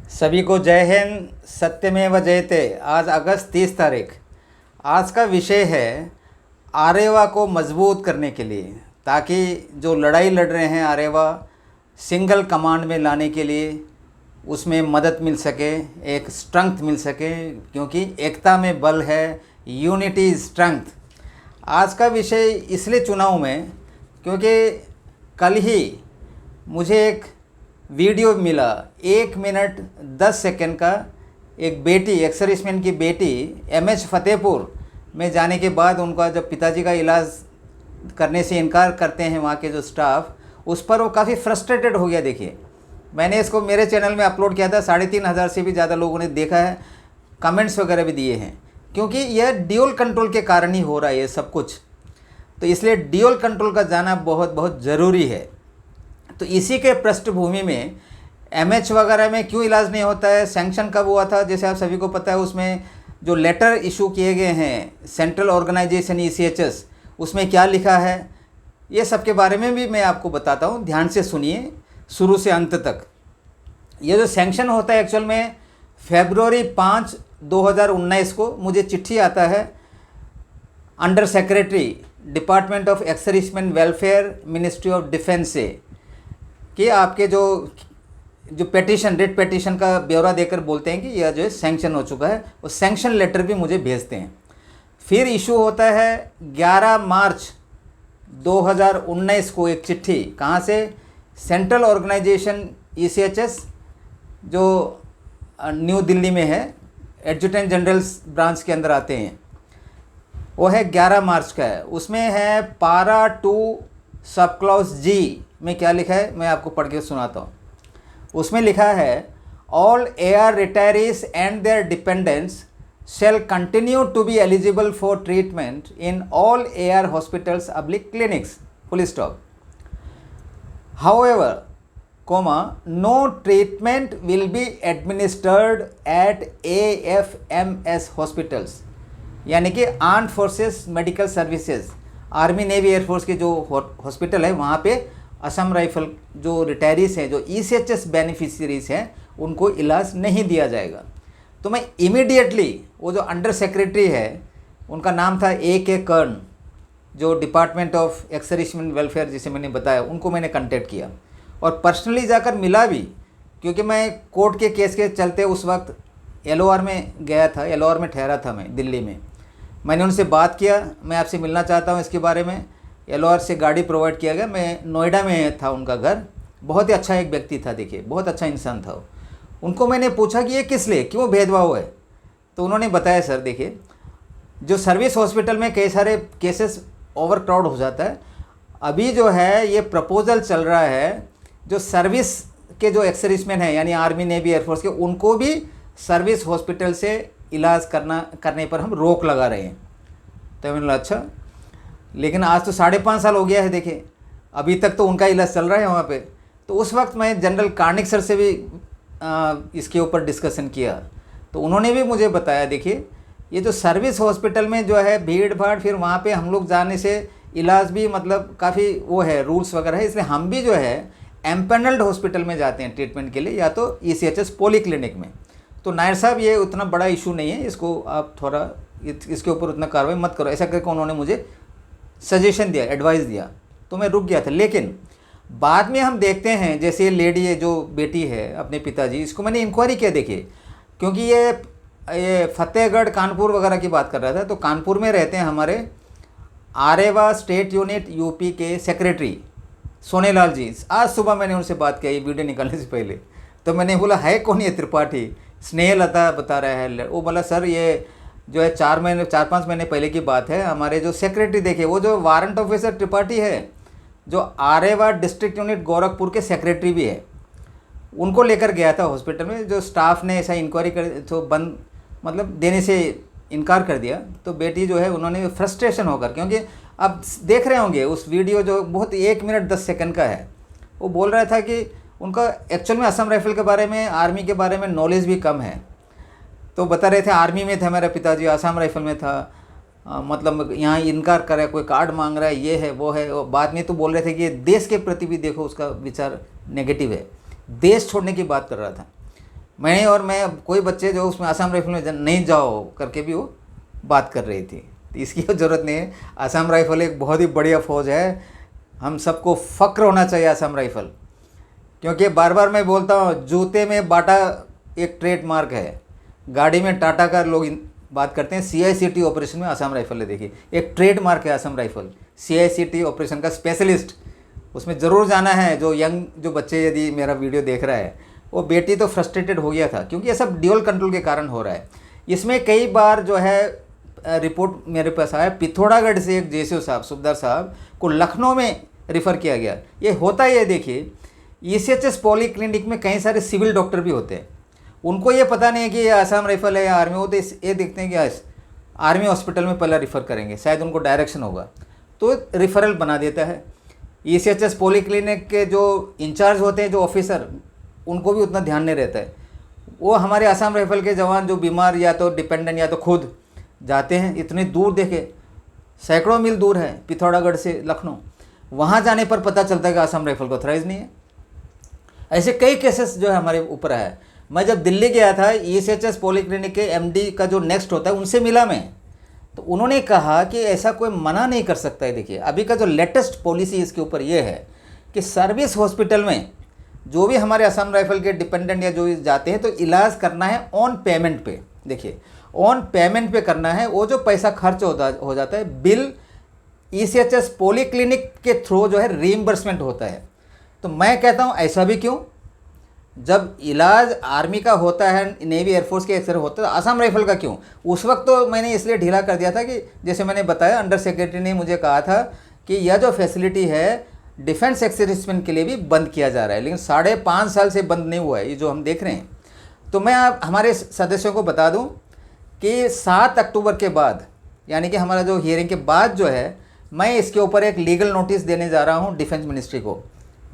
सभी को जय हिंद। सत्यमेव जयते। आज अगस्त 30 तारीख। आज का विषय है आरेवा को मजबूत करने के लिए, ताकि जो लड़ाई लड़ रहे हैं आरेवा सिंगल कमांड में लाने के लिए उसमें मदद मिल सके, एक स्ट्रेंथ मिल सके, क्योंकि एकता में बल है, यूनिटी इज स्ट्रेंथ। आज का विषय इसलिए चुना हूँ मैं क्योंकि कल ही मुझे एक वीडियो मिला 1 मिनट 10 सेकंड का। एक बेटी, एक्स सर्विसमैन की बेटी एमएच फतेहपुर में जाने के बाद उनका जब पिताजी का इलाज करने से इनकार करते हैं वहाँ के जो स्टाफ, उस पर वो काफ़ी फ्रस्ट्रेटेड हो गया। देखिए, मैंने इसको मेरे चैनल में अपलोड किया था, 3,500 से भी ज़्यादा लोगों ने देखा है, कमेंट्स वगैरह भी दिए हैं, क्योंकि यह ड्यूल कंट्रोल के कारण ही हो रहा है ये सब कुछ। तो इसलिए ड्यूल कंट्रोल का जाना बहुत बहुत ज़रूरी है। तो इसी के पृष्ठभूमि में एमएच वगैरह में क्यों इलाज नहीं होता है, सैंक्शन कब हुआ था, जैसे आप सभी को पता है, उसमें जो लेटर इशू किए गए हैं सेंट्रल ऑर्गेनाइजेशन ईसीएचएस, उसमें क्या लिखा है, ये सब के बारे में भी मैं आपको बताता हूँ। ध्यान से सुनिए शुरू से अंत तक। ये जो सैंक्शन होता है एक्चुअल में फरवरी 5, 2019 को मुझे चिट्ठी आता है under secretary department of ex serviceman welfare, ministry of defence से, कि आपके जो पेटिशन, रेट पेटिशन का ब्यौरा देकर बोलते हैं कि यह जो है सैंक्शन हो चुका है। वो सैंक्शन लेटर भी मुझे भेजते हैं। फिर इशू होता है 11 मार्च 2019 को एक चिट्ठी, कहाँ से, सेंट्रल ऑर्गेनाइजेशन ईसीएचएस जो न्यू दिल्ली में है, एडजुटेंट जनरल्स ब्रांच के अंदर आते हैं, वो है 11 मार्च का है। उसमें है पारा 2 सब क्लॉज जी में क्या लिखा है, मैं आपको पढ़ के सुनाता हूँ। उसमें लिखा है, all AR retirees and their dependents shall continue to be eligible for treatment in all AR hospitals / clinics, full stop. However, no treatment will be administered at AFMS hospitals, यानी कि armed forces medical services, army navy air force के जो hospital है वहाँ पे Assam rifle जो retirees हैं, जो ईसीएचएस बेनिफिशियरीज हैं, उनको इलाज नहीं दिया जाएगा। तो मैं इमीडिएटली वो जो अंडर सेक्रेटरी है, उनका नाम था AK कर्ण, जो department of ex serviceman welfare जिसे मैंने बताया, उनको मैंने कांटेक्ट किया और पर्सनली जाकर मिला भी, क्योंकि मैं कोर्ट के केस के चलते उस वक्त LOR में गया था, LOR में ठहरा था मैं दिल्ली में। मैंने उनसे बात किया, मैं आपसे मिलना चाहता हूँ इसके बारे में। LOR से गाड़ी प्रोवाइड किया गया, मैं नोएडा में था उनका घर। बहुत ही अच्छा एक व्यक्ति था, देखिए बहुत अच्छा इंसान था वो। उनको मैंने पूछा कि ये किस लिए, क्यों भेदभाव है, तो उन्होंने बताया, सर देखिए, जो सर्विस हॉस्पिटल में कई सारे केसेस ओवर क्राउड हो जाता है। अभी जो है ये प्रपोजल चल रहा है, जो सर्विस के जो एक्स सर्विसमैन हैं, यानी आर्मी नेवी एयरफोर्स के, उनको भी सर्विस हॉस्पिटल से इलाज करने पर हम रोक लगा रहे हैं। तो मैंने बोला अच्छा, लेकिन आज तो 5.5 साल हो गया है, देखिए अभी तक तो उनका इलाज चल रहा है वहाँ पे। तो उस वक्त मैं जनरल कार्निक सर से भी इसके ऊपर डिस्कशन किया, तो उन्होंने भी मुझे बताया, देखिए ये जो सर्विस हॉस्पिटल में जो है भीड़ भाड़, फिर वहाँ पे हम लोग जाने से इलाज भी मतलब काफ़ी वो है, रूल्स वगैरह है, इसलिए हम भी जो है एम्पेनल्ड हॉस्पिटल में जाते हैं ट्रीटमेंट के लिए, या तो ईसीएचएस पॉली क्लिनिक में। तो नायर साहब ये उतना बड़ा इशू नहीं है, इसको आप थोड़ा इसके ऊपर उतना कार्रवाई मत करो, ऐसा करके उन्होंने मुझे सजेशन दिया, एडवाइस दिया। तो मैं रुक गया था। लेकिन बाद में हम देखते हैं, जैसे ये लेडी है जो बेटी है अपने पिताजी, इसको मैंने इंक्वायरी किया, देखिए, क्योंकि ये फतेहगढ़ कानपुर वगैरह की बात कर रहा था। तो कानपुर में रहते हैं हमारे आरेवा स्टेट यूनिट यूपी के सेक्रेटरी सोनेलाल जी। आज सुबह मैंने उनसे बात की, ये वीडियो निकालने से पहले। तो मैंने बोला है कौन ये त्रिपाठी, स्नेहलता बता रहा है। वो बोला सर ये जो है 4-5 महीने पहले की बात है, हमारे जो सेक्रेटरी, देखिए वो जो वारंट ऑफिसर त्रिपाठी है, जो आरेवा डिस्ट्रिक्ट यूनिट गोरखपुर के सेक्रेटरी भी है, उनको लेकर गया था हॉस्पिटल में। जो स्टाफ ने ऐसा इंक्वायरी कर तो बंद मतलब देने से इनकार कर दिया। तो बेटी जो है उन्होंने फ्रस्ट्रेशन होकर, क्योंकि अब देख रहे होंगे उस वीडियो जो बहुत 1 मिनट 10 सेकंड का है, वो बोल रहा था कि उनका एक्चुअल में असम राइफल के बारे में, आर्मी के बारे में नॉलेज भी कम है। तो बता रहे थे आर्मी में था मेरा पिताजी, असम राइफल में था, मतलब यहाँ इनकार कर रहा है, कोई कार्ड मांग रहा है, ये है वो है। और बाद में तो बोल रहे थे कि देश के प्रति भी देखो उसका विचार नेगेटिव है, देश छोड़ने की बात कर रहा था। मैं कोई बच्चे जो उसमें आसाम राइफल में नहीं जाओ करके भी वो बात कर रही थी। तो इसकी ज़रूरत नहीं है। आसाम राइफल एक बहुत ही बढ़िया फ़ौज है, हम सबको फ़ख्र होना चाहिए आसाम राइफल। क्योंकि बार बार मैं बोलता हूँ, जूते में बाटा एक ट्रेडमार्क है, गाड़ी में टाटा का लोग बात करते हैं। CICT ऑपरेशन में आसाम राइफल है, देखिए एक ट्रेडमार्क है आसाम राइफल, CICT ऑपरेशन का स्पेशलिस्ट। उसमें ज़रूर जाना है। जो बच्चे यदि मेरा वीडियो देख रहा है, वो बेटी तो फ्रस्ट्रेटेड हो गया था, क्योंकि ये सब ड्यूअल कंट्रोल के कारण हो रहा है। इसमें कई बार जो है रिपोर्ट मेरे पास आया, पिथौरागढ़ से एक JCO साहब, सुबेदार साहब को लखनऊ में रिफ़र किया गया। ये होता ही है, देखिए ECHS पॉलीक्लिनिक में कई सारे सिविल डॉक्टर भी होते हैं, उनको ये पता नहीं है कि ये आसाम राइफल है या आर्मी हो, तो ये देखते हैं कि आर्मी हॉस्पिटल में पहला रिफ़र करेंगे, शायद उनको डायरेक्शन होगा, तो रिफ़रल बना देता है। ECHS पॉलीक्लिनिक के जो इंचार्ज होते हैं, जो ऑफिसर, उनको भी उतना ध्यान नहीं रहता है। वो हमारे आसाम राइफल के जवान जो बीमार या तो डिपेंडेंट या तो खुद जाते हैं, इतनी दूर, देखे सैकड़ों मील दूर है पिथौरागढ़ से लखनऊ, वहाँ जाने पर पता चलता है कि आसाम राइफल को ऑथराइज नहीं है। ऐसे कई केसेस जो है हमारे ऊपर है। मैं जब दिल्ली गया था, ECHS पॉलीक्लिनिक के MD का जो नेक्स्ट होता है, उनसे मिला मैं, तो उन्होंने कहा कि ऐसा कोई मना नहीं कर सकता है। देखिए अभी का जो लेटेस्ट पॉलिसी इसके ऊपर ये है कि सर्विस हॉस्पिटल में जो भी हमारे असम राइफल के डिपेंडेंट या जो जाते हैं, तो इलाज करना है ऑन पेमेंट पे। देखिए ऑन पेमेंट पे करना है, वो जो पैसा खर्च हो जाता है, बिल ECHS पॉलीक्लिनिक के थ्रू जो है रीइंबर्समेंट होता है। तो मैं कहता हूँ ऐसा भी क्यों, जब इलाज आर्मी का होता है, नेवी एयरफोर्स के एक्सर होता है, तो आसाम राइफल का क्यों? उस वक्त तो मैंने इसलिए ढीला कर दिया था कि जैसे मैंने बताया, अंडर सेक्रेटरी ने मुझे कहा था कि यह जो फैसिलिटी है डिफेंस एक्सर्विसमेंट के लिए भी बंद किया जा रहा है, लेकिन 5.5 साल से बंद नहीं हुआ है, ये जो हम देख रहे हैं। तो मैं आप हमारे सदस्यों को बता दूं कि 7 अक्टूबर के बाद, यानी कि हमारा जो हियरिंग के बाद जो है, मैं इसके ऊपर एक लीगल नोटिस देने जा रहा हूं डिफेंस मिनिस्ट्री को।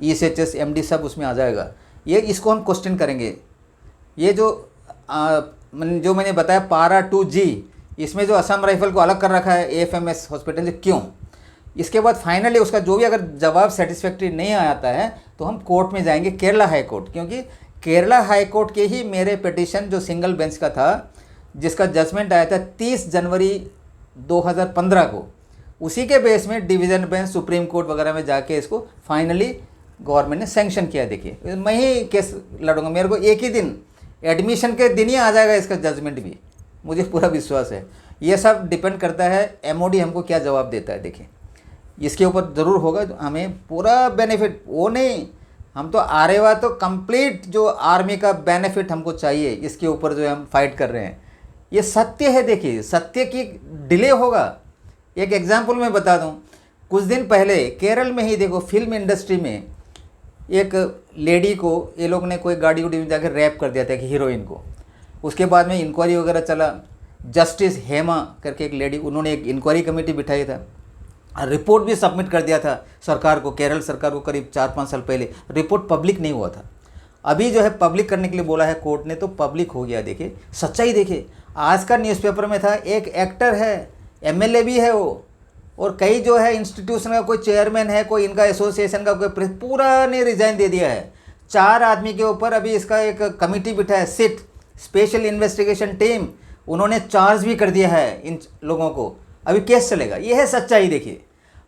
ECHS MD सब उसमें आ जाएगा, ये इसको हम क्वेश्चन करेंगे। ये जो मैंने बताया पारा 2G, इसमें जो असम राइफल को अलग कर रखा है AFMS हॉस्पिटल से, क्यों? इसके बाद फाइनली उसका जो भी अगर जवाब सेटिस्फैक्ट्री नहीं आता है, तो हम कोर्ट में जाएंगे, केरला हाई कोर्ट, क्योंकि केरला हाई कोर्ट के ही मेरे पिटीशन जो सिंगल बेंच का था, जिसका जजमेंट आया था 30 जनवरी 2015 को, उसी के बेस में डिवीज़न बेंच, सुप्रीम कोर्ट वगैरह में जाके इसको फाइनली गवर्नमेंट ने सैंक्शन किया। देखिए मैं ही केस लड़ूंगा, मेरे को एक ही दिन, एडमिशन के दिन ही आ जाएगा इसका जजमेंट भी, मुझे पूरा विश्वास है। ये सब डिपेंड करता है MOD हमको क्या जवाब देता है। देखिए इसके ऊपर ज़रूर होगा, हमें पूरा बेनिफिट, वो नहीं, हम तो आरेवा तो कंप्लीट जो आर्मी का बेनिफिट हमको चाहिए, इसके ऊपर जो हम फाइट कर रहे हैं, ये सत्य है। देखिए सत्य की डिले होगा। एक एग्जांपल मैं बता दूं, कुछ दिन पहले केरल में ही देखो, फिल्म इंडस्ट्री में एक लेडी को ये लोग ने कोई गाड़ी उड़ी में जाकर रैप कर दिया था, एक हीरोइन को। उसके बाद में इंक्वायरी वगैरह चला, जस्टिस हेमा करके एक लेडी, उन्होंने एक इंक्वायरी कमेटी बिठाई था, रिपोर्ट भी सबमिट कर दिया था सरकार को, केरल सरकार को, करीब 4-5 साल पहले। रिपोर्ट पब्लिक नहीं हुआ था, अभी जो है पब्लिक करने के लिए बोला है कोर्ट ने, तो पब्लिक हो गया। देखिए सच्चाई, देखिए आज का न्यूज़पेपर में था, एक एक्टर है, MLA भी है वो, और कई जो है इंस्टीट्यूशन का कोई चेयरमैन है, कोई इनका एसोसिएशन का कोई, पूरा ने रिजाइन दे दिया है। 4 आदमी के ऊपर अभी इसका एक कमेटी बिठा है, सिट स्पेशल इन्वेस्टिगेशन टीम, उन्होंने चार्ज भी कर दिया है इन लोगों को, अभी केस चलेगा। ये है सच्चाई। देखिए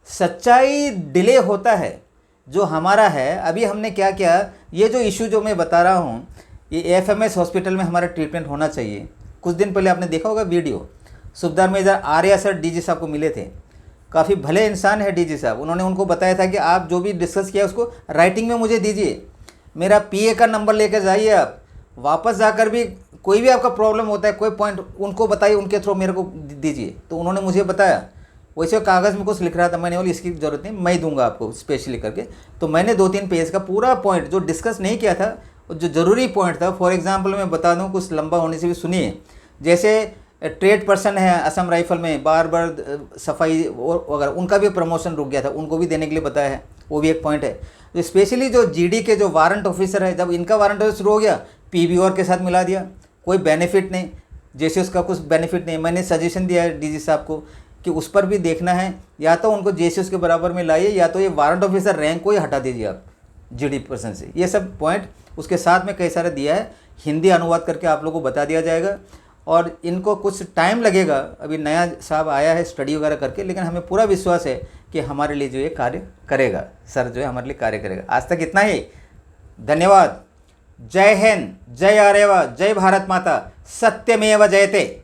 सच्चाई डिले होता है जो हमारा है। अभी हमने क्या किया, ये जो इशू जो मैं बता रहा हूँ, ये AFMS हॉस्पिटल में हमारा ट्रीटमेंट होना चाहिए। कुछ दिन पहले आपने देखा होगा वीडियो, सुबेदार मेजर आर्या सर DG साहब को मिले थे, काफ़ी भले इंसान है DG साहब। उन्होंने उनको बताया था कि आप जो भी डिस्कस किया उसको राइटिंग में मुझे दीजिए, मेरा PA का नंबर लेकर जाइए, आप वापस जाकर भी कोई भी आपका प्रॉब्लम होता है, कोई पॉइंट उनको बताइए, उनके थ्रू मेरे को दीजिए। तो उन्होंने मुझे बताया, वैसे कागज़ में कुछ लिख रहा था, मैंने बोली इसकी ज़रूरत नहीं, मैं दूंगा आपको स्पेशली करके। तो मैंने 2-3 पेज का पूरा पॉइंट जो डिस्कस नहीं किया था, जो ज़रूरी पॉइंट था, फॉर एग्जांपल मैं बता दूं, कुछ लंबा होने से भी सुनिए। जैसे ट्रेड पर्सन है असम राइफल में, बार सफाई वगैरह, उनका भी प्रमोशन रुक गया था, उनको भी देने के लिए बताया है, वो भी एक पॉइंट है। तो स्पेशली जो GD के जो वारंट ऑफिसर है, जब इनका वारंट ऑफिसर शुरू हो गया, PBOR के साथ मिला दिया, कोई बेनिफिट नहीं, जैसे उसका कुछ बेनिफिट नहीं। मैंने सजेशन दिया है DG साहब को कि उस पर भी देखना है, या तो उनको JCS के बराबर में लाइए, या तो ये वारंट ऑफिसर रैंक को ही हटा दीजिए आप GD पर्सन से। ये सब पॉइंट उसके साथ में कई सारे दिया है हिंदी अनुवाद करके आप लोगों को बता दिया जाएगा। और इनको कुछ टाइम लगेगा, अभी नया साहब आया है स्टडी वगैरह करके, लेकिन हमें पूरा विश्वास है कि हमारे लिए जो ये कार्य करेगा, सर जो है हमारे लिए कार्य करेगा। आज तक इतना ही, धन्यवाद। जय हिंद, जय आर्यवा, जय भारत माता, सत्यमेव जयते।